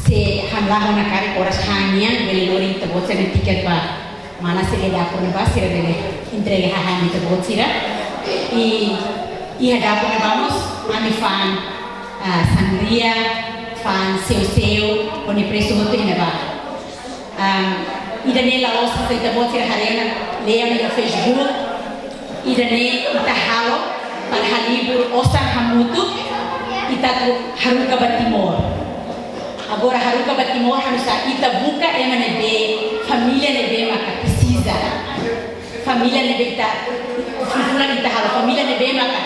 se hamlah na kari oras hanian beli lori te bot se tiket ba mana se le dapur ne ba se beli entrega hahani te bot sira e dapur ne vamos ami fan sangria fan seu oni preço hoto ne ba idane la osa se te bot sira harena leia no Facebook idane ita halo para halibur osa hamutu ita haruka batimor. Agora haruka batimor hanusa ita buka emane be família nebe maka precisa família nebe ita fulfula ita halo família nebe maka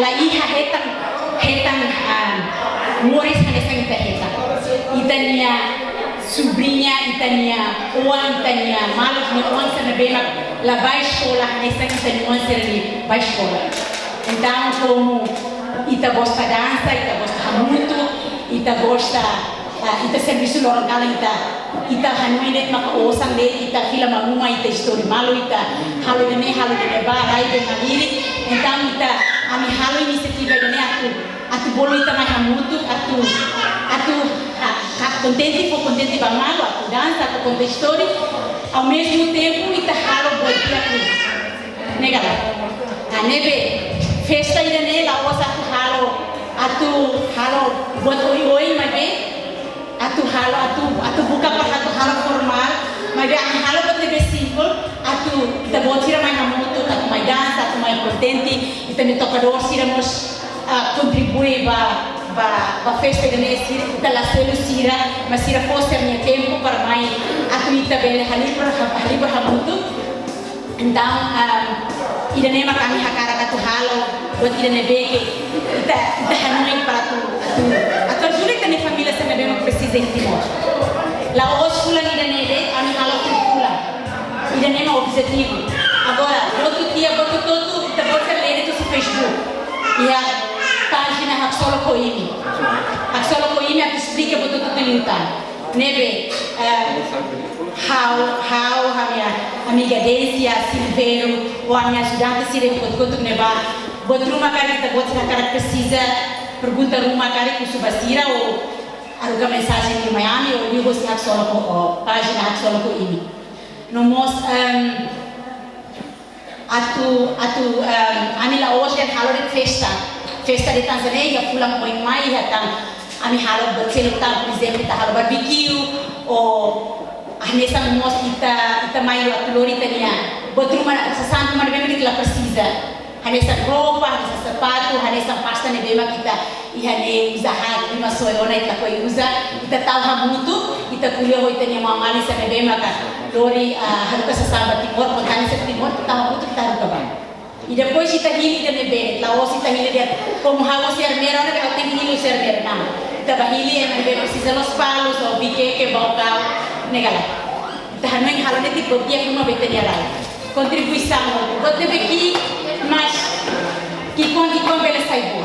la iha hetan moris hanesang ita hetan ita nia sobrinha ita nia oan ita nia malus ni oan sa nebe maka la vai escola hanesang ita ni oan sa ni vai escola. Então como ita gosta dança ita gosta hamutu ita gosta ita serviço local ita hanuinet maka osang de ita fila mamuma ita story malu ita halo de ba rai de maliri então ita ami halo iniciativa de atu bolo ita mai hamutu atu contente ba malu atu dança atu conta story ao mesmo tempo ita halo botia atu negala nebe festa ida ne la osa atu halo buat oi mas be atu buka para atu halo formal mas be ang halo buat lebih simple atu kita buat sira mai hamutu atu mai dança atu mai contente kita me tocador sira nos contribui ba festa ida ne sira kita la selu sira mas sira fosse minha tempo para mai atu ita bele halibur hamutu então ida ne maka kami hakara atu halo buat ida ne beke ita hanui para atu jure que ne família se ne bema precisa intimor la osfula ida ne de ami halo fula ida ne ma objetivo agora outro dia boto todo ita pode ler no Facebook e a página Haksolo Koimi atu explica boto tudo lintan nebe how a minha amiga Decia Silveiro ou a minha ajudante Sire Kotukotuk neba botar uma cara que botar cara precisa pergunta uma cara que subasira ou aruga mensagem de Miami ou ligo se Haksolo ou página Haksolo Koimi no mos ami la hoje é halo de festa de Tanzânia pulang poin mai hatang ami halo bercelutan por exemplo ta halo barbecue ou nessa mos ita mai lo lori tania botruma sa santo mar bem que ela precisa nessa roupa nessa sapato nessa pasta ne bema kita ihane usaha ima soyona ita ko usa ita tal hamutu ita kulio ho ita ni mamali sa ne bema ka lori haruka sa samba timor botani sa timor ta hamutu ta haruka ba e depois ita hili de ne bene la os ita hili de como hawo ser mera ne ba tem hili ser mera na ita ba hili ne bema precisa los palos ou bique que bocau negala tahan yang halo neti botia kuma betania lai contribuição bote beki mas que com bela saibo